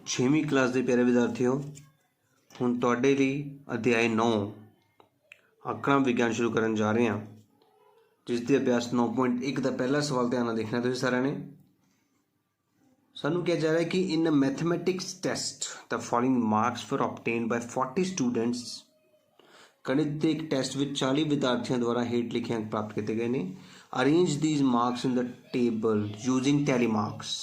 छेवीं class के प्यारे विद्यार्थियों, हुण तुहाडे लई अध्याय 9 आंकड़ा विज्ञान शुरू करन जा रहे हैं, जिसके अभ्यास 9.1 का पहला सवाल ध्यान नाल देखना तुसीं सारिआं ने। सानूं कहा जा रहा है कि in mathematics test the following marks for obtain by 40 students. गणित के एक टेस्ट में 40 विद्यार्थियों द्वारा हेठ लिखे अंक प्राप्त किए गए हैं। Arrange these marks in the table using tally marks.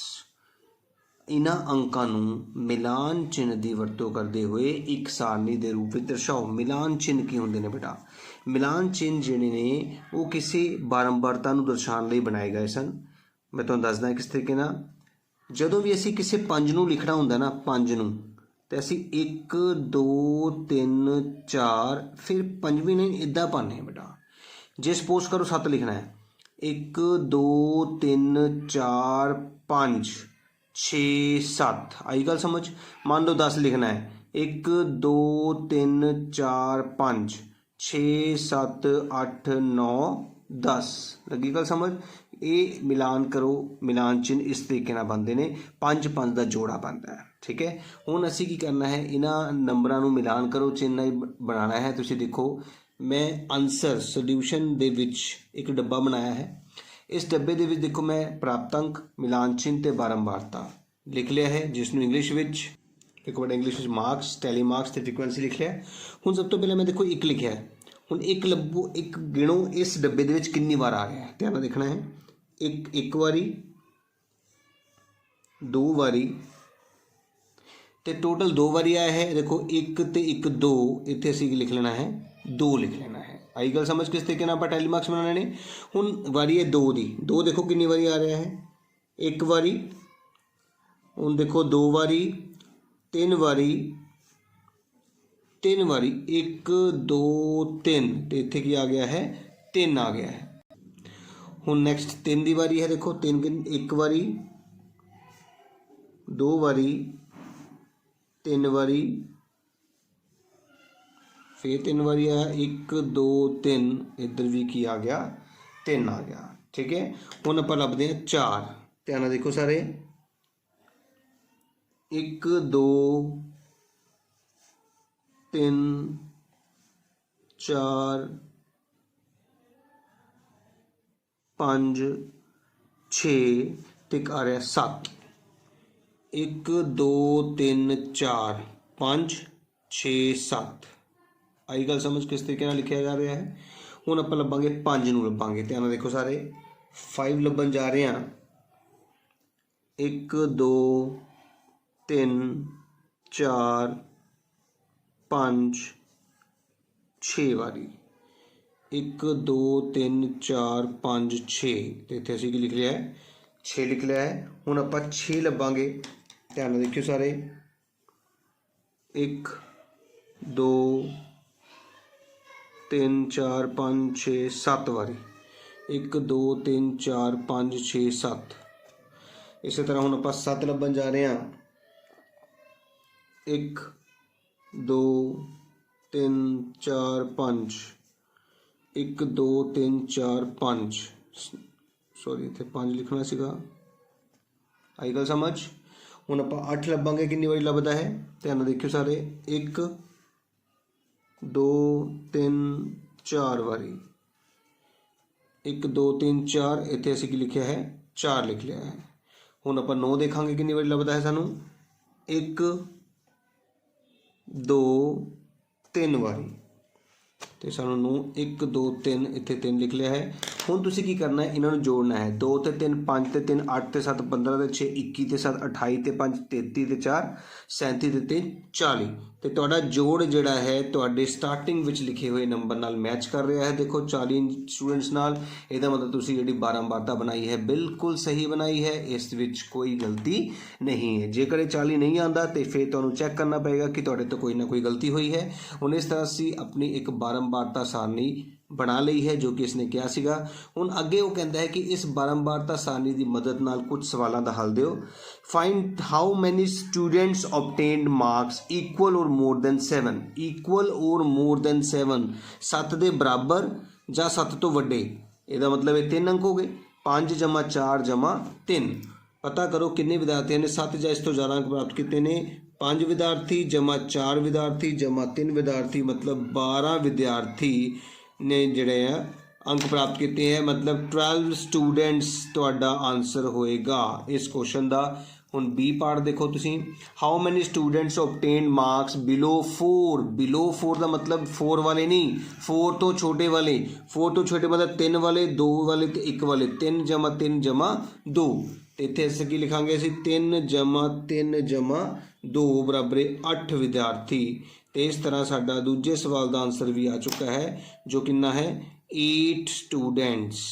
इन्हां अंकां नूं मिलान चिन्ह की वरतों करते हुए एक सारणी के रूप में दर्शाओ। मिलान चिन्ह की होंगे ने बेटा? मिलान चिन्ह जिहड़े ने वो किसी बारंबारता नूं दर्शाउण लई बनाए गए सन। मैं तुहानूं दसदा किस तरीके नाल। जदों भी असीं किसी पंज नूं लिखना हुंदा ना, पंज नूं, ते असीं 1 2 3 4 फिर पंजवीं नहीं इदां पाने बेटा। जे सपोज करो 7 लिखना है, 1 2 3 4 5 6 7, आई गल समझ। मान लो 10 लिखना है, 1 2 3 4 5 6 7 8 9 10, लगी गल समझ। ये मिलान करो, मिलान चिन्ह इस तरीके नाल बनते हैं, 5 5 का जोड़ा बनता है। ठीक है, हुण असीं की करना है, इन्हां नंबरां नूं मिलान करो, चिन्ह बनाना है। तुसीं देखो मैं आंसर सोल्यूशन दे विच एक डब्बा बनाया है। इस डब्बे दे विच देखो मैं प्राप्तांक, मिलान चिन्ह ते बारंबारता लिख लिया है, जिसनूं इंग्लिश विच देखो बेटा, इंग्लिश विच मार्क्स, टैली मार्क्स ते फ्रीक्वेंसी लिख लिया है। हुण सब तो पहले मैं देखो 1 लिखिया है। हुण 1 लभो, 1 गिणो इस डब्बे दे विच कितनी बार आ रहा है, ध्यान देखना है। एक बारी, 2 बारी, ते टोटल 2 बारी आया है। देखो 1 ते 1 2, इत्थे असीं लिख लेना है 2 लिख लेना है। आई गल समझ किस तरीके नाल आपां टैली मार्क्स बनाने ने। हुण वारी है 2 दी, 2 देखो कितनी बारी आ रहा है, 1 बारी, हुण देखो 2 बारी, 3 बारी, 3 बारी, 1 2 3, तो इत्थे की आ गया है 3 आ गया है। हुण नैक्सट 3 की बारी है, देखो 3 1 बारी, 2 बारी, 3 बारी, फिर 3 बारी आया, 1 2 3, इधर भी की आ गया 3 आ गया। ठीक है, हुण आपां लभदे हैं 4। ध्यान नाल देखो सारे, 1 2 3 4 5 6 ते आ रहा 7। 1 2 3 4 5 6 7, आई गल समझ किस तरीके नाल लिखिया जा रहा है। हुण आपां लभांगे 5 नूं लभांगे। ध्यान नाल देखो सारे, 5 लभन जा रहे हैं। 1 2 3 4 5 6 वारी, 1 2 3 4 5 6, तो इत्थे असीं की लिख लिया है 6 लिख लिया है। हुण आपां 6 लभांगे। ध्यान नाल देखियो सारे, 1 2 3 4 5 6 7 वारी, 1 2 3 4 5 6 7। इस तरह हुण आपां 7 लभन जा रहे हैं। 1 2 3 4 5, 1 2 3 4 5, सॉरी इत्थे 5 लिखना सीगा, आई गल समझ। हुण आपां 8 लभांगे, कितनी बारी लभदा है, ध्यान देखियो सारे, 1 2 3 4 वारी, 1 2 3 4, इत्थे असीं की लिखिया है 4 लिख लिया है। हुण आपां 9 देखांगे, कितनी बारी लभदा है सानूं, 1 2 3 वारी, तो सानूं 9 1 2 3, इत्थे 3 लिख लिया है। हुण तुसीं की करना है, इन्हां नूं जोड़ना है। 2 ते 3 5 ते 3 8 ते 7 15 ते 6 21 ते 7 28 ते 5 33 ते 4 37 ते 3 40, तो तुहाडा जोड़ जिहड़ा है तुहाडे स्टार्टिंग विच लिखे हुए नंबर नाल मैच कर रहा है। देखो 40 स्टूडेंट्स नाल, इहदा मतलब तुसीं जिहड़ी बारंबारता बनाई है बिल्कुल सही बनाई है, इस विच कोई गलती नहीं है। जेकर ये 40 नहीं आंदा तो फिर तुहानूं चैक करना पएगा कि तुहाडे तो कोई ना कोई गलती हुई है। हुण इस तरह असीं अपनी एक बारंबारता सारणी बना ली है, जो कि इसने किया सीगा। हुण अगे वो कहता है कि इस बारंबारता सारणी की मदद नाल कुछ सवालों का हल दिओ। Find how many students obtained marks equal और मोर दैन 7। इक्वल और मोर दैन 7, 7 के बराबर या 7 तो वड्डे, इसका मतलब ये 3 अंक हो गए। 5 + 4 = 3, पता करो किन्ने विद्यार्थियों ने 7 ਜਾਂ ਇਸ ਤੋਂ ज़्यादा अंक प्राप्त किए ने 5 विद्यार्थी जमा 4 विद्यार्थी जमा 3 विद्यार्थी मतलब 12 विद्यार्थी ने ਜਿਹੜੇ ਆ अंक प्राप्त किए हैं मतलब 12 स्टूडेंट्स ਤੁਹਾਡਾ आंसर होएगा इस क्वेश्चन का। ਹੁਣ बी पार्ट देखो तुसी how many students obtain marks below 4 का मतलब 4 वाले नहीं 4 तो छोटे वाले 4 तो छोटे मतलब 3 वाले 2 वाले तो 1 वाले 3 जमा 2 तो इतने अस की लिखांगे असी 3 जमा 2 बराबर 8 विद्यार्थी। तो इस तरह साडा दूजे सवाल का आंसर भी आ चुका है जो कितना है 8 स्टूडेंट्स।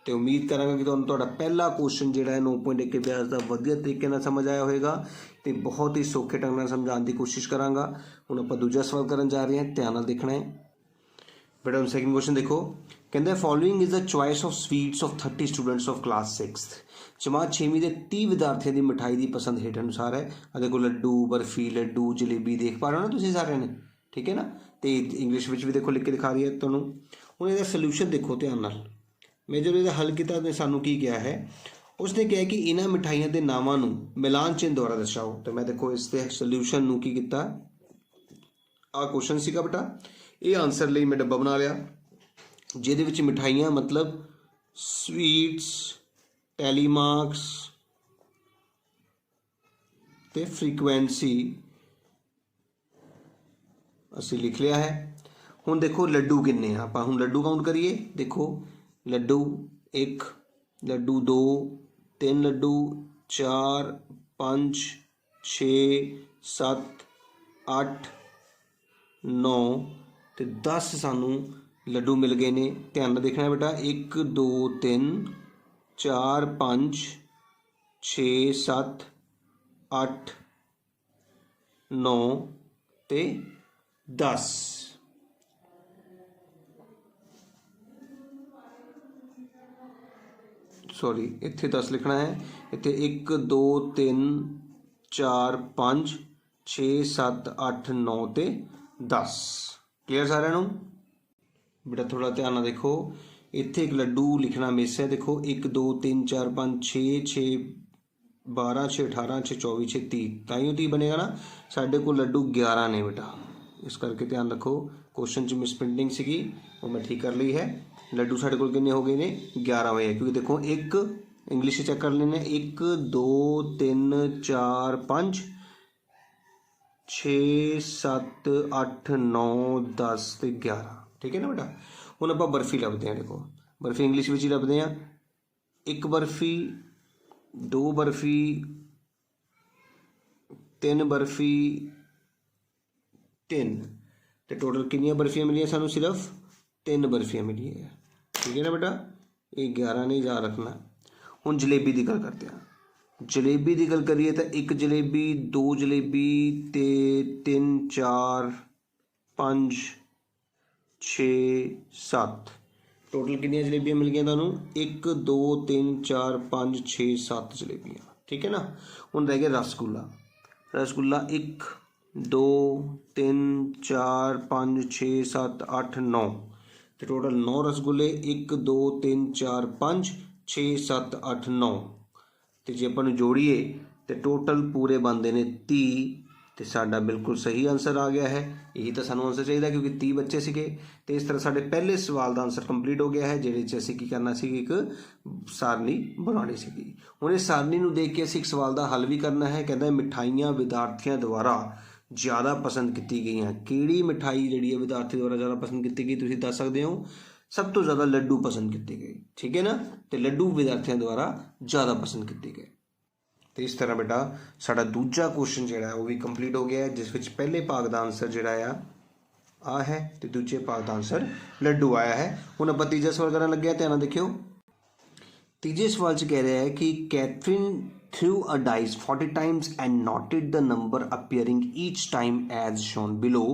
तो उम्मीद करांगा कि तुहानूं पहला क्वेश्चन जिहड़ा है 9.1 अभ्यास का वधिया तरीके नाल समझ आया होगा तो बहुत ही सौखे ढंग नाल समझाने की कोशिश करांगा। हुण आपां दूजा सवाल करन जा रहे हैं, ध्यान नाल देखना है बेटा। हम सैकेंड क्वेश्चन देखो, कहते following is the choice of sweets of 30 students of class 6th। जमात 6वीं के 30 विद्यार्थियों की मिठाई की पसंद हेठ अनुसार है। देखो लड्डू बर्फी लड्डू जलेबी देख पा रहे हो ना तुसीं सारे ने, ठीक है ना। तो इंग्लिश में भी देखो लिख के दिखा रही है तुहानूं। हुण इहदा सल्यूशन देखो ध्यान नाल, मैं जो इहदा हल किया ने सानू की किया है, उसने कहा कि इन्हां मिठाइयों के नामां नूं मिलान चिन्ह द्वारा दर्शाओ। तो मैं देखो इसके सल्यूशन नूं की किया, आ क्वेश्चन सीगा बेटा, ये आंसर लिए मैं डब्बा बना लिया जिहदे विच मिठाइयां मतलब स्वीट्स टैलीमार्क्स ते फ्रीकुएंसी असी लिख लिया है। हुण देखो लड्डू किन्ने आ, आपां हुण लड्डू काउंट करिए। देखो लड्डू 1 लड्डू 2 3 लड्डू 4 5 6 7 8 9 तो 10 सानू लड्डू मिल गए ने। ध्यान नाल देखना है बेटा 1 2 3 4 5 6 7 8 9 ते 10। सॉरी इत्थे 10 लिखना है, इत्थे 1 2 3 4 5 6 7 8 9 ते 10। क्लियर सारे नूं बेटा। थोड़ा ध्यान नाल देखो, इत्थे एक लड्डू लिखना मिस है। देखो 1 2 3 4 5 6 6 12 6 18 6 24 6 30 ताइयों 30 बनेगा ना। साढ़े को लड्डू 11 ने बेटा, इस करके ध्यान रखो क्वेश्चन च मिस प्रिंटिंग सी वो मैं ठीक कर ली है। लड्डू साढ़े को कितने हो गए ने 11 हुए हैं, क्योंकि देखो एक इंग्लिश चेक कर लेने 1 2 3 4 5 6 7 8 9 10 ते 11, ठीक है ना बेटा। हुण आपां बर्फी लभदे हैं। देखो बर्फी इंग्लिश में ही लभदे हैं, 1 बर्फी 2 बर्फी 3 बर्फी 3 तो टोटल कितनी बर्फियाँ मिली सानू, सिर्फ 3 बर्फियाँ मिली है, ठीक है ना बेटा। ये 11 नहीं याद रखना। हुण जलेबी की गल करते हैं। जलेबी की गल करिए तो 1 जलेबी 2 जलेबी ते 3 4 5 6 7 टोटल कितनी जलेबियाँ मिल गई तुहानू 1 2 3 4 5 6 7 जलेबियाँ, ठीक है ना। हुण रह गया रसगुल्ला। रसगुल्ला 1 2 3 4 5 6 7 8 9 तो टोटल 9 रसगुल्ले 1 2 3 4 5 6 7 8 9 तो जे अपन जोड़िए तो टोटल पूरे बनते हैं 30। तो साडा बिल्कुल सही आंसर आ गया है। यही तो सानू आंसर चाहिए क्योंकि 30 बच्चे सीगे। तो इस तरह साडे पहले सवाल का आंसर कंप्लीट हो गया है, जिहदे च असीं की करना सी एक सारनी बनानी सी। हुण इस सारनी नूं देख के असीं एक सवाल का हल भी करना है। कहता मिठाइयां विद्यार्थियों द्वारा ज़्यादा पसंद की गई हैं। किहड़ी मिठाई जिहड़ी है विद्यार्थी द्वारा ज़्यादा पसंद की गई, तुसीं दस सकते हो। सब तो ज़्यादा लड्डू पसंद किए गए, ठीक है ना। तो लड्डू विद्यार्थियों द्वारा ज़्यादा पसंद किए गए। तो इस तरह बेटा साडा दूजा क्वेश्चन जिहड़ा है वो भी कंप्लीट हो गया है, जिस विच पहले भाग का आंसर जिहड़ा आ है तो दूजे भाग का आंसर लड्डू आया है। हुण आपां तीजा सवाल करन लगे, ध्यान नाल देखियो। तीजे सवाल च कह रहा है कि Catherine threw a dice 40 times and noted the number appearing each time as shown below।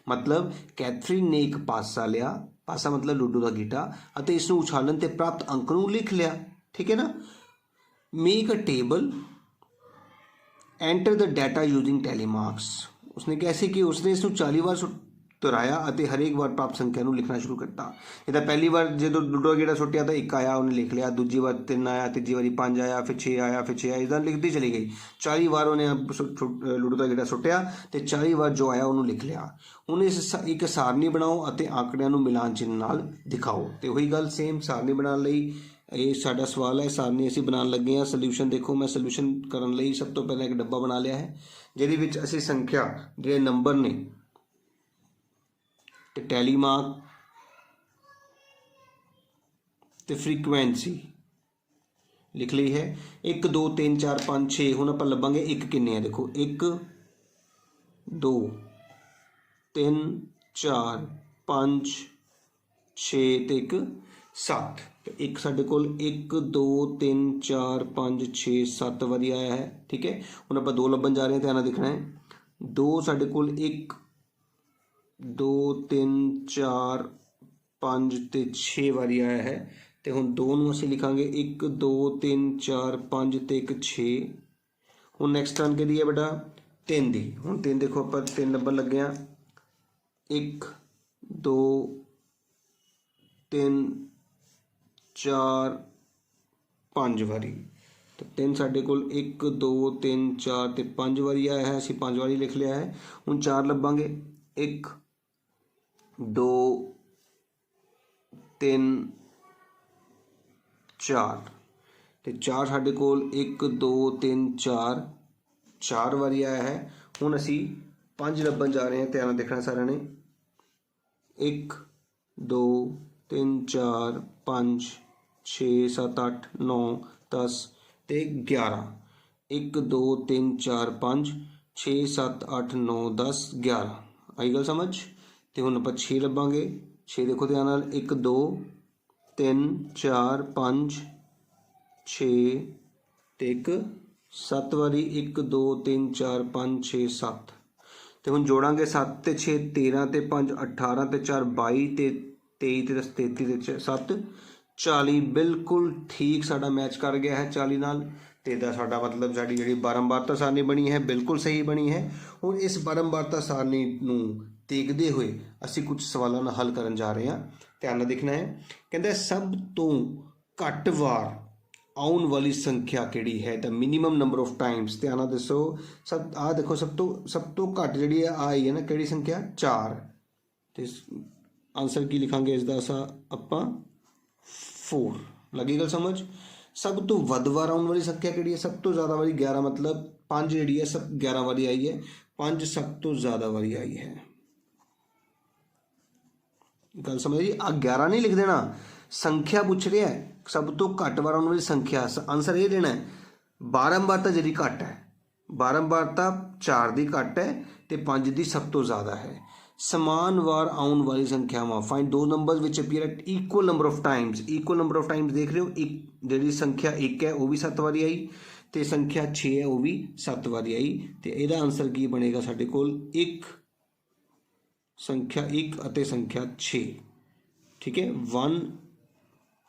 मतलब कैथरीन ने एक पासा लिया, पासा मतलब लूडो का गीटा, ਅਤੇ ਇਸ ਨੂੰ ਉਛਾਲਣ ਤੇ ਪ੍ਰਾਪਤ ਅੰਕ ਨੂੰ ਲਿਖ ਲਿਆ, ठीक है ना। Make a table enter the data using telemarks. उसने कैसे कि उसने इसको 40 बार दोहराया ਅਤੇ हरेक बार प्राप्त संख्या ਨੂੰ लिखना शुरू करता। ਇਹਦਾ ਪਹਿਲੀ ਵਾਰ ਜਦੋਂ ਲੂਡੋ ਗੇੜਾ ਸੁੱਟਿਆ ਤਾਂ 1 ਆਇਆ, ਉਹਨੇ ਲਿਖ ਲਿਆ। ਦੂਜੀ ਵਾਰ 3 ਆਇਆ, ਤੀਜੀ ਵਾਰੀ 5 ਆਇਆ, ਫਿਰ 6 ਆਇਆ, ਫਿਰ 6 ਆਇਆ, ਇਦਾਂ ਲਿਖਦੀ ਚਲੀ ਗਈ। 40 ਵਾਰ ਉਹਨੇ ਲੂਡੋ ਦਾ ਗੇੜਾ ਸੁੱਟਿਆ ਤੇ 40 ਵਾਰ ਜੋ ਆਇਆ ਉਹਨੂੰ ਲਿਖ ਲਿਆ। ਹੁਣ ਇਸ ਇੱਕ ਸਾਰਣੀ ਬਣਾਓ ਅਤੇ ਆંકੜਿਆਂ ਨੂੰ ਮਿਲਾਨ ਚਿੰਨ੍ਹ ਨਾਲ ਦਿਖਾਓ। ਤੇ ਉਹੀ ਗੱਲ ਸੇਮ ਸਾਰਣੀ ਬਣਾਉਣ ਲਈ ਇਹ ਸਾਡਾ ਸਵਾਲ ਹੈ। ਸਾਰਣੀ ਅਸੀਂ ਬਣਾਉਣ ਲੱਗੇ ਹਾਂ। ਸੋਲਿਊਸ਼ਨ ਦੇਖੋ, ਮੈਂ ਸੋਲਿਊਸ਼ਨ ਕਰਨ ਲਈ ਸਭ ਤੋਂ ਪਹਿਲਾਂ ਇੱਕ ਡੱਬਾ ਬਣਾ ਲਿਆ ਹੈ ਜਿਹਦੇ ਵਿੱਚ ਅਸੀਂ ਸੰਖਿਆ ਜਿਹੜੇ ਨੰਬਰ ਨੇ ਤੇ ਟੈਲੀ ਮਾਰਕ ਤੇ ਫ੍ਰੀਕੁਐਂਸੀ ਲਿਖ ਲਈ ਹੈ। 1 2 3 4 5 6। ਹੁਣ ਆਪਾਂ ਲੱਭਾਂਗੇ ਇੱਕ ਕਿੰਨੇ ਆ। ਦੇਖੋ 1 2 3 4 5 6 ਤੇ ਇੱਕ 7। ਇੱਕ ਸਾਡੇ ਕੋਲ 1 2 3 4 5 6 7 ਵਾਰੀ ਆਇਆ ਹੈ। ਠੀਕ ਹੈ, ਹੁਣ ਆਪਾਂ 2 ਲੱਭਣ ਜਾ ਰਹੇ ਹਾਂ। ਧਿਆਨ ਨਾਲ ਦੇਖਣਾ ਹੈ। 2 ਸਾਡੇ ਕੋਲ 1 2 3 4 5 ਤੇ 6 ਵਾਰੀ ਆਇਆ ਹੈ। ਤੇ ਹੁਣ 2 ਨੂੰ ਅਸੀਂ ਲਿਖਾਂਗੇ 1 2 3 4 5 ਤੇ ਇੱਕ 6। ਹੁਣ ਨੈਕਸਟ ਟਰਨ ਕਿਹਦੀ ਹੈ ਬੇਟਾ? 3 ਦੀ। ਹੁਣ 3 ਦੇਖੋ ਆਪਾਂ 3 ਲੱਭਣ ਲੱਗੇ ਹਾਂ। 1 2 3 4 5 ਵਾਰੀ। तो 3 साढ़े कोल 1 2 3 4 ਤੇ 5 ਵਾਰੀ ਆਇਆ ਹੈ। ਅਸੀਂ 5 ਵਾਰੀ ਲਿਖ ਲਿਆ ਹੈ। ਹੁਣ 4 ਲੱਭਾਂਗੇ। 1 2 3 4 ਤੇ 4 ਸਾਡੇ ਕੋਲ 1 2 3 4 4 ਵਾਰੀ ਆਇਆ ਹੈ। ਹੁਣ ਅਸੀਂ 5 ਲੱਭਣ ਜਾ ਰਹੇ ਹਾਂ। ਧਿਆਨ ਨਾਲ ਦੇਖਣਾ ਸਾਰਿਆਂ ਨੇ। 1 2 3 4 5 6 7 8 9 10 ਤੇ 11। 1 2 3 4 5 6 7 8 9 10 11। ਆਈ ਗੱਲ ਸਮਝ? ਤੇ ਹੁਣ ਆਪਾਂ 6 ਲੱਭਾਂਗੇ। 6 ਦੇਖੋ ਧਿਆਨ ਨਾਲ। 1 2 3 4 5 6 ਤੇ ਇੱਕ 7 ਵਾਰੀ। 1 2 3 4 5 6 7। ਤੇ ਹੁਣ ਜੋੜਾਂਗੇ 7 ਤੇ 6 13 ਤੇ 5 18 ਤੇ 4 22 ਤੇ 23 ਤੇ 10 33 ਤੇ 7 40। ਬਿਲਕੁਲ ਠੀਕ ਸਾਡਾ ਮੈਚ ਕਰ ਗਿਆ ਹੈ 40 ਨਾਲ। ਤੇ ਇਹਦਾ ਸਾਡਾ ਮਤਲਬ ਸਾਡੀ ਜਿਹੜੀ ਬਾਰੰਬਾਰਤਾ ਸਾਰਣੀ ਬਣੀ ਹੈ ਬਿਲਕੁਲ ਸਹੀ ਬਣੀ ਹੈ। ਹੁਣ ਇਸ ਬਾਰੰਬਾਰਤਾ ਸਾਰਣੀ ਨੂੰ ਦੇਖਦੇ ਹੋਏ ਅਸੀਂ ਕੁਝ ਸਵਾਲਾਂ ਦਾ ਹੱਲ ਕਰਨ ਜਾ ਰਹੇ ਹਾਂ। ਧਿਆਨ ਨਾਲ ਦੇਖਣਾ ਹੈ। ਕਹਿੰਦਾ ਸਭ ਤੋਂ ਘੱਟ ਵਾਰ ਆਉਣ ਵਾਲੀ ਸੰਖਿਆ ਕਿਹੜੀ ਹੈ? ਦ ਮਿਨੀਮਮ ਨੰਬਰ ਆਫ ਟਾਈਮਸ। ਧਿਆਨ ਨਾਲ ਦੱਸੋ। ਆਹ ਦੇਖੋ ਸਭ ਤੋਂ ਘੱਟ ਜਿਹੜੀ ਹੈ ਆਈ ਹੈ ਨਾ, ਕਿਹੜੀ ਸੰਖਿਆ? 4। ਤੇ ਆਨਸਰ ਕੀ ਲਿਖਾਂਗੇ ਇਸ ਦਾ? ਆਪਾਂ 4। ਲੱਗੀ ਗੱਲ ਸਮਝ? ਸਭ ਤੋਂ ਵੱਧ ਵਾਰ ਆਉਣ ਵਾਲੀ ਸੰਖਿਆ ਕਿਹੜੀ ਹੈ? ਸਭ ਤੋਂ ਜ਼ਿਆਦਾ ਵਾਰੀ 11, ਮਤਲਬ 5 ਜਿਹੜੀ ਹੈ 11 ਵਾਰੀ ਆਈ ਹੈ। 5 ਸਭ ਤੋਂ ਜ਼ਿਆਦਾ ਵਾਰੀ ਆਈ ਹੈ। ਗੱਲ ਸਮਝ ਜੀ? ਆ 11 ਨਹੀਂ ਲਿਖ ਦੇਣਾ, ਸੰਖਿਆ ਪੁੱਛ ਰਿਹਾ ਹੈ। ਸਭ ਤੋਂ ਘੱਟ ਵਾਰ ਆਉਣ ਵਾਲੀ ਸੰਖਿਆ। ਆਨਸਰ ਇਹ ਦੇਣਾ ਹੈ। ਬਾਰੰਬਾਰਤਾ ਜਿਹੜੀ ਘੱਟ ਹੈ, ਬਾਰੰਬਾਰਤਾ 4 ਦੀ ਘੱਟ ਹੈ ਤੇ 5 ਦੀ ਸਭ ਤੋਂ ਜ਼ਿਆਦਾ ਹੈ। ਸਮਾਨ ਵਾਰ ਆਉਣ ਵਾਲੀ ਸੰਖਿਆਵਾਂ। ਫਾਈਂਡ ਦੋ numbers which appear at equal number of Times. Equal number of Times ਦੇਖ ਰਹੇ ਹੋ। ਇੱਕ ਜਿਹੜੀ ਸੰਖਿਆ 1 ਹੈ ਉਹ ਵੀ 7 ਵਾਰੀ ਆਈ ਤੇ ਸੰਖਿਆ 6 ਹੈ ਉਹ ਵੀ 7 ਵਾਰੀ ਆਈ। ਤੇ ਇਹਦਾ ਆਨਸਰ ਕੀ ਬਣੇਗਾ ਸਾਡੇ ਕੋਲ? 1 ਸੰਖਿਆ 1 ਅਤੇ ਸੰਖਿਆ 6। ਠੀਕ ਹੈ, 1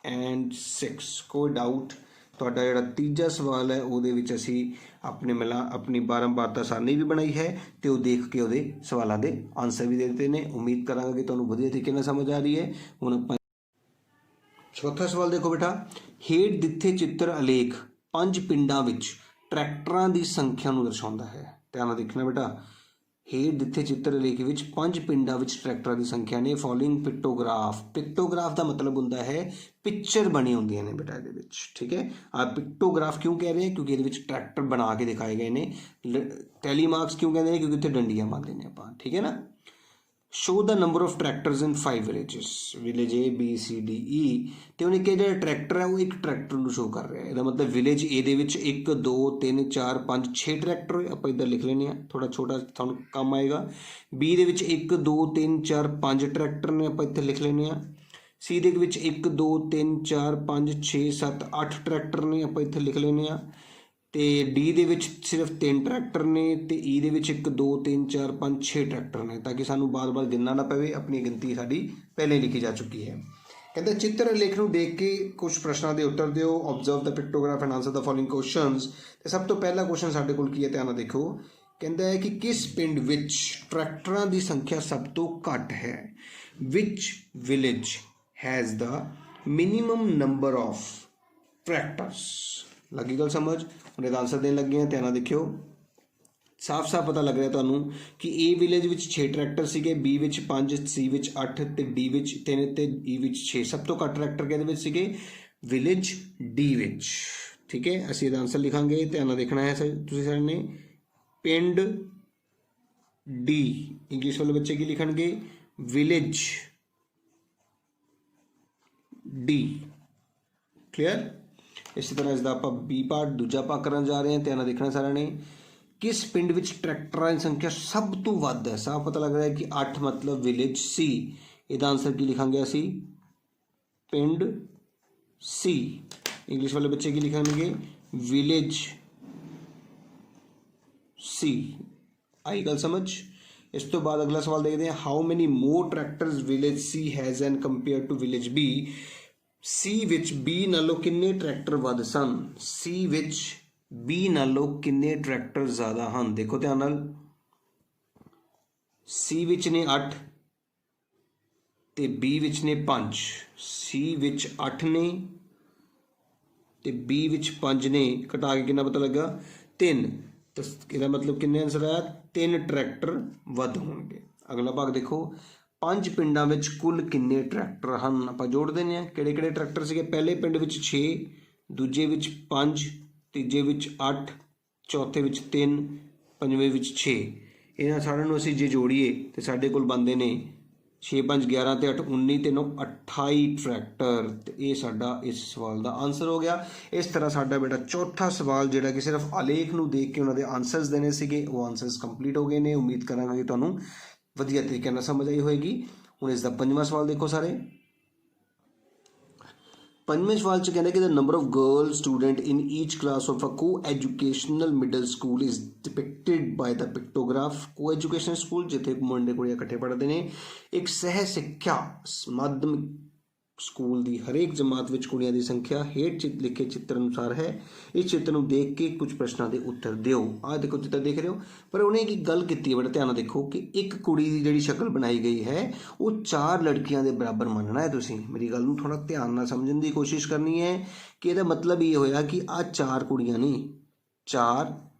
ਐਂਡ 6। ਕੋਈ ਡਾਊਟ? ਤੁਹਾਡਾ ਜਿਹੜਾ ਤੀਜਾ ਸਵਾਲ ਹੈ ਉਹਦੇ ਵਿੱਚ ਅਸੀਂ ਆਪਣੀ ਬਾਰੰਬਾਰਤਾ ਸਾਰਣੀ ਵੀ ਬਣਾਈ ਹੈ ਤੇ ਉਹ ਦੇਖ ਕੇ ਉਹਦੇ ਸਵਾਲਾਂ ਦੇ ਆਨਸਰ ਵੀ ਦੇ ਦਿੱਤੇ ਨੇ। ਉਮੀਦ ਕਰਾਂਗਾ ਕਿ ਤੁਹਾਨੂੰ ਵਧੀਆ ਤਰੀਕੇ ਨਾਲ ਸਮਝ ਆ ਰਹੀ ਹੈ। ਹੁਣ ਆਪਾਂ ਚੌਥਾ ਸਵਾਲ ਦੇਖੋ ਬੇਟਾ। ਹੇਠ ਦਿੱਤੇ ਚਿੱਤਰ ਆਲੇਖ 5 ਪਿੰਡਾਂ ਵਿੱਚ ਟਰੈਕਟਰਾਂ ਦੀ ਸੰਖਿਆ ਨੂੰ ਦਰਸਾਉਂਦਾ ਹੈ। ਧਿਆਨ ਨਾਲ ਦੇਖਣਾ ਬੇਟਾ। ਹੇਠ ਦਿੱਤੇ ਚਿੱਤਰ ਆਲੇਖ ਵਿੱਚ 5 ਪਿੰਡਾਂ ਵਿੱਚ ਟਰੈਕਟਰਾਂ ਦੀ ਸੰਖਿਆ ਨੇ। ਫੋਲੋਇੰਗ ਪਿਕਟੋਗ੍ਰਾਫ। ਪਿਕਟੋਗ੍ਰਾਫ ਦਾ ਮਤਲਬ ਹੁੰਦਾ ਹੈ ਪਿਕਚਰ ਬਣੀ ਹੁੰਦੀਆਂ ਨੇ ਬੇਟਾ ਇਹਦੇ ਵਿੱਚ। ਠੀਕ ਹੈ, ਆ ਪਿਕਟੋਗ੍ਰਾਫ ਕਿਉਂ ਕਹਿ ਰਹੇ ਹਾਂ? ਕਿਉਂਕਿ ਇਹਦੇ ਵਿੱਚ ਟਰੈਕਟਰ ਬਣਾ ਕੇ ਦਿਖਾਏ ਗਏ ਨੇ। ਟੈਲੀਮਾਰਕਸ ਕਿਉਂ ਕਹਿੰਦੇ ਨੇ? ਕਿਉਂਕਿ ਇੱਥੇ ਡੰਡੀਆਂ ਪਾਉਂਦੇ ਨੇ ਆਪਾਂ। ਠੀਕ ਹੈ ਨਾ। Show the number of tractors in 5 villages. Village A B C D E। ਤੇ ਉਹਨੇ ਕਿਹਾ ਜਿਹੜਾ ਟਰੈਕਟਰ ਹੈ ਉਹ ਇੱਕ ਟਰੈਕਟਰ ਨੂੰ ਸ਼ੋ ਕਰ ਰਿਹਾ ਹੈ। ਇਹਦਾ ਮਤਲਬ ਵਿਲੇਜ A ਦੇ ਵਿੱਚ 1 2 3 4 5 6 ਟਰੈਕਟਰ ਹੋਏ। ਆਪਾਂ ਇੱਧਰ ਲਿਖ ਲੈਂਦੇ ਹਾਂ, ਥੋੜਾ ਛੋਟਾ ਤੁਹਾਨੂੰ ਕੰਮ ਆਏਗਾ। B ਦੇ ਵਿੱਚ 1 2 3 4 5 ਟਰੈਕਟਰ ਨੇ। ਆਪਾਂ ਇੱਥੇ ਲਿਖ ਲੈਂਦੇ ਹਾਂ। C ਦੇ ਵਿੱਚ 1 2 3 4 5 6 7 8 ਟਰੈਕਟਰ ਨੇ। ਆਪਾਂ ਇੱਥੇ ਲਿਖ ਲੈਂਦੇ ਹਾਂ। ਤੇ ਡੀ ਦੇ ਵਿੱਚ ਸਿਰਫ 3 ਟਰੈਕਟਰ ਨੇ ਤੇ ਈ ਦੇ ਵਿੱਚ 1 2 3 4 5 6 ਟਰੈਕਟਰ ਨੇ, ਤਾਂ ਕਿ ਸਾਨੂੰ ਬਾਰ-ਬਾਰ ਗਿਣਨਾ ਨਾ ਪਵੇ। ਆਪਣੀ ਗਿਣਤੀ ਸਾਡੀ ਪਹਿਲੇ ਲਿਖੀ ਜਾ ਚੁੱਕੀ ਹੈ। ਕਹਿੰਦੇ ਚਿੱਤਰ ਲੇਖ ਨੂੰ ਦੇਖ ਕੇ ਕੁਝ ਪ੍ਰਸ਼ਨਾਂ ਦੇ ਉੱਤਰ ਦਿਓ। Observe the pictograph and answer the following questions. ਤੇ ਸਭ ਤੋਂ ਪਹਿਲਾ ਕੁਐਸਚਨ ਸਾਡੇ ਕੋਲ ਕੀ ਹੈ? ਧਿਆਨ ਨਾਲ ਦੇਖੋ। ਕਹਿੰਦਾ ਹੈ ਕਿ ਕਿਸ ਪਿੰਡ ਵਿੱਚ ਟਰੈਕਟਰਾਂ ਦੀ ਸੰਖਿਆ ਸਭ ਤੋਂ ਘੱਟ ਹੈ। Which village has the minimum number of tractors. ਲੱਗੀ ਗੱਲ ਸਮਝ। ਹੁਣ ਇਹਦਾ ਆਂਸਰ ਦੇਣ ਲੱਗੇ ਹਾਂ, ਧਿਆਨ ਨਾਲ ਦੇਖਿਓ। ਸਾਫ਼ ਸਾਫ਼ ਪਤਾ ਲੱਗ ਰਿਹਾ ਤੁਹਾਨੂੰ ਕਿ ਏ ਵਿਲੇਜ ਵਿੱਚ 6 ਟਰੈਕਟਰ ਸੀਗੇ, ਬੀ ਵਿੱਚ 5, ਸੀ ਵਿੱਚ 8 ਤੇ ਡੀ ਵਿੱਚ 3 ਤੇ ਈ ਵਿੱਚ 6। ਸਭ ਤੋਂ ਘੱਟ ਟਰੈਕਟਰ ਕਿਹਦੇ ਵਿੱਚ ਸੀਗੇ? ਵਿਲੇਜ ਡੀ ਵਿੱਚ। ਠੀਕ ਹੈ, ਅਸੀਂ ਇਹਦਾ ਆਂਸਰ ਲਿਖਾਂਗੇ। ਧਿਆਨ ਨਾਲ ਦੇਖਣਾ ਹੈ ਤੁਸੀਂ ਸਾਰੇ ਨੇ। ਪਿੰਡ ਡੀ, ਇੰਗਲਿਸ਼ ਵਾਲੇ ਬੱਚੇ ਕੀ ਲਿਖਣਗੇ? Village D. ਕਲੀਅਰ। ਇਸੇ ਤਰ੍ਹਾਂ ਇਸਦਾ ਆਪਾਂ ਬੀ ਪਾਰਟ ਦੂਜਾ ਭਾਗ ਕਰਨ ਜਾ ਰਹੇ ਹਾਂ। ਧਿਆਨ ਨਾਲ ਦੇਖਣਾ ਸਾਰਿਆਂ ਨੇ। ਕਿਸ ਪਿੰਡ ਵਿੱਚ ਟਰੈਕਟਰਾਂ ਦੀ ਸੰਖਿਆ ਸਭ ਤੋਂ ਵੱਧ ਹੈ? ਸਾਫ਼ ਪਤਾ ਲੱਗ ਰਿਹਾ ਹੈ ਕਿ 8 ਮਤਲਬ ਵਿਲੇਜ ਸੀ। ਇਹਦਾ ਆਂਸਰ ਕੀ ਲਿਖਾਂਗੇ ਅਸੀਂ? ਪਿੰਡ ਸੀ। ਇੰਗਲਿਸ਼ ਵਾਲੇ ਬੱਚੇ ਕੀ ਲਿਖਣਗੇ? ਵਿਲੇਜ ਸੀ। ਆਈ ਗੱਲ ਸਮਝ। ਇਸ ਤੋਂ ਬਾਅਦ ਅਗਲਾ ਸਵਾਲ ਦੇਖਦੇ ਹਾਂ। How many more tractors village C has an compare to village B. C ਵਿੱਚ ਬੀ ਨਾਲੋਂ ਕਿੰਨੇ ਟਰੈਕਟਰ ਵੱਧ ਸਨ? ਸੀ ਵਿੱਚ ਬੀ ਨਾਲੋਂ ਕਿੰਨੇ ਟਰੈਕਟਰ ਜ਼ਿਆਦਾ ਹਨ? ਦੇਖੋ ਧਿਆਨ ਨਾਲ। ਸੀ ਵਿੱਚ ਨੇ 8 ਤੇ ਬੀ ਵਿੱਚ ਨੇ 5। ਸੀ ਵਿੱਚ 8 ਨੇ ਤੇ ਬੀ ਵਿੱਚ 5 ਨੇ। ਘਟਾ ਕੇ ਕਿੰਨਾ ਪਤਾ ਲੱਗਾ? 3। ਤਾਂ ਇਹਦਾ ਮਤਲਬ ਕਿੰਨੇ ਆਂਸਰ ਆਇਆ? 3 ਟਰੈਕਟਰ ਵੱਧ ਹੋਣਗੇ। ਅਗਲਾ ਭਾਗ ਦੇਖੋ। 5 ਪਿੰਡਾਂ ਵਿੱਚ ਕੁੱਲ ਕਿੰਨੇ ਟਰੈਕਟਰ ਹਨ? ਆਪਾਂ ਜੋੜ ਦਿੰਦੇ ਹਾਂ। ਕਿਹੜੇ ਕਿਹੜੇ ਟਰੈਕਟਰ ਸੀਗੇ? ਪਹਿਲੇ ਪਿੰਡ ਵਿੱਚ 6, ਦੂਜੇ ਵਿੱਚ 5, ਤੀਜੇ ਵਿੱਚ 8, ਚੌਥੇ ਵਿੱਚ 3, ਪੰਜਵੇਂ ਵਿੱਚ 6। ਇਹਨਾਂ ਸਾਰਿਆਂ ਨੂੰ ਅਸੀਂ ਜੇ ਜੋੜੀਏ ਤਾਂ ਸਾਡੇ ਕੋਲ ਬਣਦੇ ਨੇ 6, 5, 11 ਤੇ 8, 19 ਤੇ 9, 28 ਟਰੈਕਟਰ। ਤੇ ਇਹ ਸਾਡਾ ਇਸ ਸਵਾਲ ਦਾ ਆਂਸਰ ਹੋ ਗਿਆ। ਇਸ ਤਰ੍ਹਾਂ ਸਾਡਾ ਬੇਟਾ ਚੌਥਾ ਸਵਾਲ ਜਿਹੜਾ ਕਿ ਸਿਰਫ ਆਲੇਖ ਨੂੰ ਦੇਖ ਕੇ ਉਹਨਾਂ ਦੇ ਆਂਸਰਸ ਦੇਣੇ ਸੀਗੇ, ਉਹ ਆਂਸਰਸ ਕੰਪਲੀਟ ਹੋ ਗਏ ਨੇ। ਉਮੀਦ ਕਰਾਂਗਾ ਕਿ ਤੁਹਾਨੂੰ ਵਧੀਆ ਤਰੀਕੇ ਨਾਲ ਸਮਝ ਆਈ ਹੋਏਗੀ। ਹੁਣ ਇਸ ਦਾ ਪੰਜਵਾਂ ਸਵਾਲ ਦੇਖੋ ਸਾਰੇ। ਪੰਜਵੇਂ ਸਵਾਲ 'ਚ ਕਹਿੰਦੇ ਕਿ the number of girl student in each class of a co educational middle school is depicted by the pictograph. Co educational school ਜਿੱਥੇ ਮੁੰਡੇ ਕੁੜੀਆਂ ਇਕੱਠੇ ਪੜ੍ਹਦੇ ਨੇ। ਇੱਕ ਸਹਿ ਸਿੱਖਿਆ ਮਾਧਿਅਮਿਕ ਸਕੂਲ ਦੀ ਹਰੇਕ ਜਮਾਤ ਵਿੱਚ ਕੁੜੀਆਂ ਦੀ ਸੰਖਿਆ ਹੇਠ ਲਿਖੇ ਚਿੱਤਰ ਅਨੁਸਾਰ ਹੈ। ਇਸ ਚਿੱਤਰ ਨੂੰ ਦੇਖ ਕੇ ਕੁਝ ਪ੍ਰਸ਼ਨਾਂ ਦੇ ਉੱਤਰ ਦਿਓ। ਆਹ ਦੇਖੋ ਚਿੱਤਰ ਦੇਖ ਰਹੇ ਹੋ। ਪਰ ਉਹਨੇ ਇੱਕ ਗੱਲ ਕੀਤੀ ਹੈ, ਬੜਾ ਧਿਆਨ ਨਾਲ ਦੇਖੋ ਕਿ ਇੱਕ ਕੁੜੀ ਦੀ ਜਿਹੜੀ ਸ਼ਕਲ ਬਣਾਈ ਗਈ ਹੈ ਉਹ 4 ਲੜਕੀਆਂ ਦੇ ਬਰਾਬਰ ਮੰਨਣਾ ਹੈ। ਤੁਸੀਂ ਮੇਰੀ ਗੱਲ ਨੂੰ ਥੋੜ੍ਹਾ ਧਿਆਨ ਨਾਲ ਸਮਝਣ ਦੀ ਕੋਸ਼ਿਸ਼ ਕਰਨੀ ਹੈ ਕਿ ਇਹਦਾ ਮਤਲਬ ਇਹ ਹੋਇਆ ਕਿ ਆਹ 4 ਕੁੜੀਆਂ ਨਹੀਂ, 4,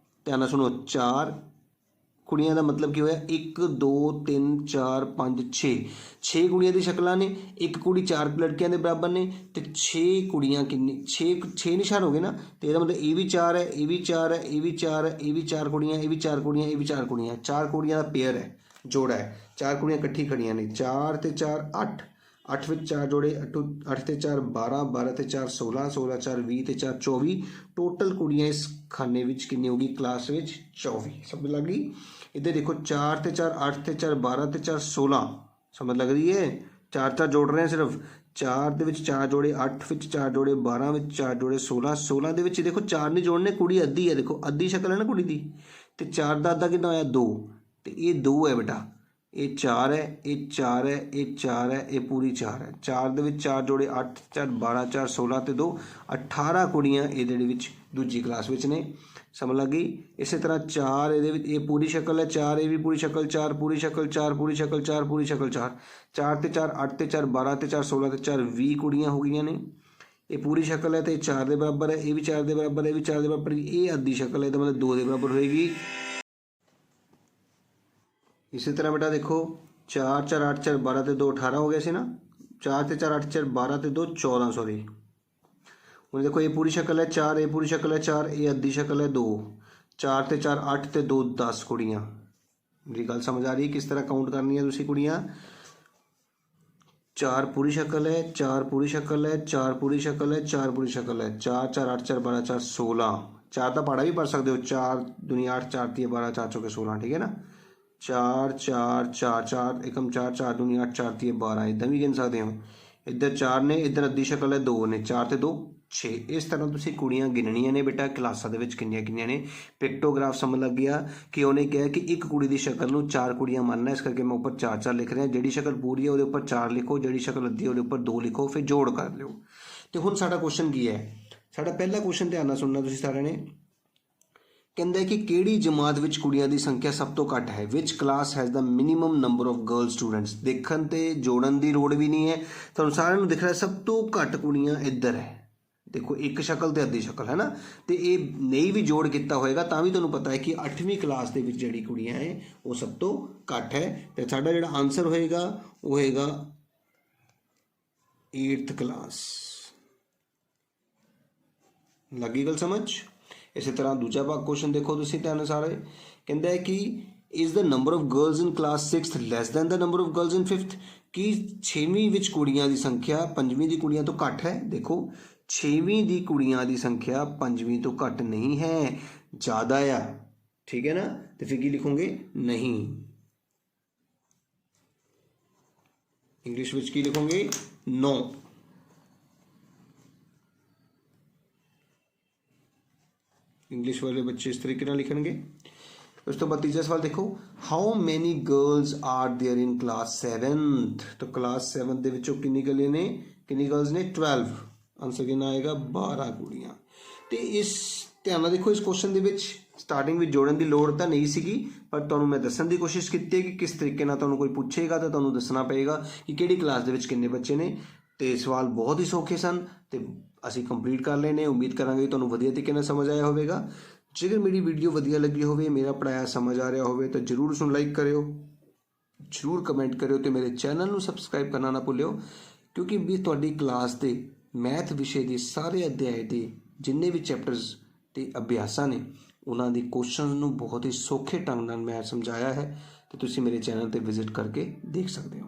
ਧਿਆਨ ਨਾਲ ਸੁਣੋ, 4 ਕੁੜੀਆਂ ਦਾ ਮਤਲਬ ਕੀ ਹੋਇਆ? 1 2 3 4 5 6। 6 ਕੁੜੀਆਂ ਦੀ ਸ਼ਕਲਾਂ ਨੇ। ਇੱਕ ਕੁੜੀ 4 ਲੜਕਿਆਂ ਦੇ ਬਰਾਬਰ ਨੇ ਤੇ 6 ਕੁੜੀਆਂ ਕਿੰਨੀ? 6 ਨਿਸ਼ਾਨ ਹੋ ਗਏ ਨਾ। ਤੇ ਇਹਦਾ ਮਤਲਬ ਇਹ ਵੀ 4 ਹੈ, ਇਹ ਵੀ 4 ਹੈ, ਇਹ ਵੀ 4 ਹੈ, ਇਹ ਵੀ 4 ਕੁੜੀਆਂ, ਇਹ ਵੀ 4 ਕੁੜੀਆਂ, ਇਹ ਵੀ 4 ਕੁੜੀਆਂ। 4 ਕੁੜੀਆਂ ਦਾ ਪੇਅਰ ਹੈ, ਜੋੜਾ ਹੈ। 4 ਕੁੜੀਆਂ ਇਕੱਠੀ ਖੜੀਆਂ ਨੇ। 4 ਤੇ 4 8, 8 ਵਿੱਚ 4 ਜੋੜੇ 8 ਤੇ 4 12, 12 ਤੇ 4 16, 16 4 20 ਤੇ 4 24। ਟੋਟਲ ਕੁੜੀਆਂ ਇਸ ਖਾਨੇ ਵਿੱਚ ਕਿੰਨੀ ਹੋਗੀ? ਕਲਾਸ ਵਿੱਚ 24। ਸਮਝ ਲੱਗ ਗਈ? ਇੱਧਰ ਦੇਖੋ 4 ਤੇ 4 8 ਤੇ 4 12 ਤੇ 4 16। ਸਮਝ ਲੱਗ ਰਹੀ ਹੈ? 4 ਜੋੜ ਰਹੇ ਹਾਂ ਸਿਰਫ। 4 ਦੇ ਵਿੱਚ 4 ਜੋੜੇ 8 ਵਿੱਚ 4 ਜੋੜੇ 12 ਵਿੱਚ 4 ਜੋੜੇ 16। 16 ਦੇ ਵਿੱਚ ਦੇਖੋ 4 ਨਹੀਂ ਜੋੜਨੇ, ਕੁੜੀ ਅੱਧੀ ਹੈ। ਦੇਖੋ ਅੱਧੀ ਸ਼ਕਲ ਹੈ ਨਾ ਕੁੜੀ ਦੀ। ਤੇ 4 ਦਾ ਅੱਧਾ ਕਿੰਨਾ ਹੋਇਆ? 2। ਤੇ ਇਹ 2 ਹੈ ਬੇਟਾ। ਇਹ 4 ਹੈ, ਇਹ 4 ਹੈ, ਇਹ 4 ਹੈ, ਇਹ ਪੂਰੀ 4 ਹੈ। 4 ਦੇ ਵਿੱਚ 4 ਜੋੜੇ 8 4 12 4 16 ਤੇ 2 18 ਕੁੜੀਆਂ ਇਹਦੇ ਵਿੱਚ ਦੂਜੀ ਕਲਾਸ ਵਿੱਚ ਨੇ। ਸਮਝ ਲੱਗ ਗਈ? ਇਸੇ ਤਰ੍ਹਾਂ 4 ਇਹਦੇ ਵਿੱਚ ਇਹ ਪੂਰੀ ਸ਼ਕਲ ਹੈ, 4 ਇਹ ਵੀ ਪੂਰੀ ਸ਼ਕਲ, 4 ਪੂਰੀ ਸ਼ਕਲ, 4 ਪੂਰੀ ਸ਼ਕਲ, 4 ਪੂਰੀ ਸ਼ਕਲ, 4 ਤੇ 4 8 ਤੇ 4 12 ਤੇ 4 16 ਤੇ 4 20 ਕੁੜੀਆਂ ਹੋ ਗਈਆਂ ਨੇ। ਇਹ ਪੂਰੀ ਸ਼ਕਲ ਹੈ ਤੇ 4 ਦੇ ਬਰਾਬਰ ਹੈ, ਇਹ ਵੀ 4 ਦੇ ਬਰਾਬਰ ਹੈ, ਇਹ ਵੀ 4 ਦੇ ਬਰਾਬਰ। ਇਹ ਅੱਧੀ ਸ਼ਕਲ ਹੈ, ਇਹਦਾ ਮਤਲਬ 2 ਦੇ ਬਰਾਬਰ ਹੋਏਗੀ। ਇਸੇ ਤਰ੍ਹਾਂ ਬੇਟਾ ਦੇਖੋ 4 4 8 4 12 ਤੇ 2 18 ਹੋ ਗਏ ਸੀ ਨਾ। 4 ਤੇ 4 8 4 12 ਤੇ 2 14, ਸੌਰੀ। ਹੁਣ ਦੇਖੋ ਇਹ ਪੂਰੀ ਸ਼ਕਲ ਹੈ 4, ਇਹ ਪੂਰੀ ਸ਼ਕਲ ਹੈ 4, ਇਹ ਅੱਧੀ ਸ਼ਕਲ ਹੈ 2। 4 ਤੇ 4 8 ਤੇ 2 10 ਕੁੜੀਆਂ। ਮੇਰੀ ਗੱਲ ਸਮਝ ਆ ਰਹੀ? ਕਿਸ ਤਰ੍ਹਾਂ ਕਾਊਂਟ ਕਰਨੀ ਹੈ ਤੁਸੀਂ ਕੁੜੀਆਂ? 4 ਪੂਰੀ ਸ਼ਕਲ ਹੈ, 4 ਪੂਰੀ ਸ਼ਕਲ ਹੈ, 4 ਪੂਰੀ ਸ਼ਕਲ ਹੈ, 4 ਪੂਰੀ ਸ਼ਕਲ ਹੈ। 4 4 8 4 12 4 16। 4 ਦਾ ਪਹਾੜਾ ਵੀ ਪढ़ ਸਕਦੇ ਹੋ। 4 दूनी 8, 4 3 12, 4 चौके 16। ठीक है ना। 4 4 4 4 एकम 4 4 दूनी 8, 4 3 12 इदा भी गिन सकते हो। इधर 4 ने, इधर अद्धी शक्ल है 2 ने। 4 ਤੇ 2 6। ਇਸ ਤਰ੍ਹਾਂ ਤੁਸੀਂ ਕੁੜੀਆਂ ਗਿਣਨੀਆਂ ਨੇ ਬੇਟਾ ਕਲਾਸਾਂ ਦੇ ਵਿੱਚ ਕਿੰਨੀਆਂ ਕਿੰਨੀਆਂ ਨੇ। ਪਿਕਟੋਗ੍ਰਾਫ ਸਮਝ ਲੱਗ ਗਿਆ ਕਿ ਉਹਨੇ ਕਿਹਾ ਕਿ ਇੱਕ ਕੁੜੀ ਦੀ ਸ਼ਕਲ ਨੂੰ 4 ਕੁੜੀਆਂ ਮੰਨਣਾ। ਇਸ ਕਰਕੇ ਮੈਂ ਉੱਪਰ 4 4 ਲਿਖ ਰਿਹਾ। ਜਿਹੜੀ ਸ਼ਕਲ ਪੂਰੀ ਹੈ ਉਹਦੇ ਉੱਪਰ 4 ਲਿਖੋ, ਜਿਹੜੀ ਸ਼ਕਲ ਅੱਧੀ ਉਹਦੇ ਉੱਪਰ 2 ਲਿਖੋ, ਫਿਰ ਜੋੜ ਕਰ ਲਿਓ। ਤੇ ਹੁਣ ਸਾਡਾ ਕੁਐਸਚਨ ਕੀ ਹੈ? ਸਾਡਾ ਪਹਿਲਾ ਕੁਐਸਚਨ ਧਿਆਨ ਨਾਲ ਸੁਣਨਾ ਤੁਸੀਂ ਸਾਰਿਆਂ ਨੇ ਕਹਿੰਦਾ ਹੈ ਕਿ ਕਿਹੜੀ ਜਮਾਤ ਵਿੱਚ ਕੁੜੀਆਂ ਦੀ ਸੰਖਿਆ ਸਭ ਤੋਂ ਘੱਟ ਹੈ। Which class has the minimum number of girl students. ਦੇਖਣ ਤੇ ਜੋੜਨ ਦੀ ਲੋੜ ਵੀ ਨਹੀਂ ਹੈ, ਤੁਹਾਨੂੰ ਸਾਰਿਆਂ ਨੂੰ ਦਿਖ ਰਿਹਾ ਸਭ ਤੋਂ ਘੱਟ ਕੁੜੀਆਂ ਇੱਧਰ ਹੈ। ਦੇਖੋ ਇੱਕ ਸ਼ਕਲ ਤੇ ਅੱਧੀ ਸ਼ਕਲ ਹੈ ਨਾ, ਤੇ ਇਹ ਨਹੀਂ ਵੀ ਜੋੜ ਕੀਤਾ ਹੋਏਗਾ ਤਾਂ ਵੀ ਤੁਹਾਨੂੰ ਪਤਾ ਹੈ ਕਿ 8ਵੀਂ ਕਲਾਸ ਦੇ ਵਿੱਚ ਜਿਹੜੀ ਕੁੜੀਆਂ ਹੈ ਉਹ ਸਭ ਤੋਂ ਘੱਟ ਹੈ। ਤੇ ਸਾਡਾ ਜਿਹੜਾ ਆਨਸਰ ਹੋਏਗਾ ਉਹ ਹੋਏਗਾ 8th ਕਲਾਸ। ਲੱਗੀ ਗੱਲ ਸਮਝ। ਇਸੇ ਤਰ੍ਹਾਂ ਦੂਜਾ ਭਾਗ ਕੁਐਸਚਨ ਦੇਖੋ ਤੁਸੀਂ ਧਿਆਨ ਨਾਲ ਸਾਰੇ। ਕਹਿੰਦਾ ਹੈ ਕਿ is the number of girls in class 6th less than the number of girls in 5th। ਕਿ 6ਵੀਂ ਵਿੱਚ ਕੁੜੀਆਂ ਦੀ ਸੰਖਿਆ 5ਵੀਂ ਦੀ ਕੁੜੀਆਂ ਤੋਂ ਘੱਟ ਹੈ। ਦੇਖੋ 6ਵੀਂ ਦੀ ਕੁੜੀਆਂ ਦੀ ਸੰਖਿਆ 5ਵੀਂ ਤੋਂ ਘੱਟ ਨਹੀਂ ਹੈ, ਜ਼ਿਆਦਾ ਆ, ਠੀਕ ਹੈ ਨਾ। ਤੇ ਫਿਰ ਕੀ ਲਿਖੋਗੇ, ਨਹੀਂ। ਇੰਗਲਿਸ਼ ਵਿੱਚ ਕੀ ਲਿਖੋਗੇ, ਨੋ। इंग्लिश वाले बच्चे इस तरीके ਨਾਲ ਲਿਖਣਗੇ। ਉਸ ਤੋਂ ਬਾਅਦ ਤੀਜਾ ਸਵਾਲ ਦੇਖੋ, how many girls are there in class 7th। ਤਾਂ ਕਲਾਸ 7 ਦੇ ਵਿੱਚੋਂ ਕਿੰਨੀ ਗਰਲ ਨੇ, ਕਿੰਨੀ ਗਰਲਸ ਨੇ, 12। ਆਨਸਰ ਕਿੰਨਾ ਆਏਗਾ, 12 ਕੁੜੀਆਂ। ਤੇ ਇਸ ਧਿਆਨ ਨਾਲ ਦੇਖੋ, ਇਸ ਕੁਐਸਚਨ ਦੇ ਵਿੱਚ ਸਟਾਰਟਿੰਗ ਵਿੱਚ ਜੋੜਨ ਦੀ ਲੋੜ ਤਾਂ ਨਹੀਂ ਸੀਗੀ, ਪਰ ਤੁਹਾਨੂੰ ਮੈਂ ਦੱਸਣ ਦੀ ਕੋਸ਼ਿਸ਼ ਕੀਤੀ ਕਿ ਕਿਸ ਤਰੀਕੇ ਨਾਲ ਤੁਹਾਨੂੰ ਕੋਈ ਪੁੱਛੇਗਾ ਤਾਂ ਤੁਹਾਨੂੰ ਦੱਸਣਾ ਪਏਗਾ ਕਿ ਕਿਹੜੀ ਕਲਾਸ ਦੇ ਵਿੱਚ ਕਿੰਨੇ ਬੱਚੇ ਨੇ। ਤੇ ਸਵਾਲ ਬਹੁਤ ਹੀ ਸੌਖੇ ਸਨ ਤੇ ਅਸੀਂ ਕੰਪਲੀਟ ਕਰ ਲਏ ਨੇ। ਉਮੀਦ ਕਰਾਂਗੇ ਤੁਹਾਨੂੰ ਵਧੀਆ ਤਰੀਕੇ ਨਾਲ ਸਮਝ ਆਇਆ ਹੋਵੇਗਾ। ਜੇਕਰ ਮੇਰੀ ਵੀਡੀਓ ਵਧੀਆ ਲੱਗੀ ਹੋਵੇ, ਮੇਰਾ ਪੜ੍ਹਾਇਆ ਸਮਝ ਆ ਰਿਹਾ ਹੋਵੇ ਤਾਂ ਜ਼ਰੂਰ ਉਸਨੂੰ ਲਾਈਕ ਕਰਿਓ, ਜ਼ਰੂਰ ਕਮੈਂਟ ਕਰਿਓ ਤੇ ਮੇਰੇ ਚੈਨਲ ਨੂੰ ਸਬਸਕ੍ਰਾਈਬ ਕਰਨਾ ਨਾ ਭੁੱਲਿਓ, ਕਿਉਂਕਿ ਵੀ ਤੁਹਾਡੀ ਕਲਾਸ ਦੇ ਮੈਥ ਵਿਸ਼ੇ ਦੇ ਸਾਰੇ ਅਧਿਆਏ ਦੇ ਜਿੰਨੇ ਵੀ ਚੈਪਟਰਸ ਤੇ ਅਭਿਆਸਾਂ ਨੇ ਉਹਨਾਂ ਦੀ ਕੁਐਸਚਨਸ ਨੂੰ ਬਹੁਤ ਹੀ ਸੌਖੇ ਢੰਗ ਨਾਲ ਮੈਂ ਸਮਝਾਇਆ ਹੈ ਤੇ ਤੁਸੀਂ ਮੇਰੇ ਚੈਨਲ ਤੇ ਵਿਜ਼ਿਟ ਕਰਕੇ ਦੇਖ ਸਕਦੇ ਹੋ।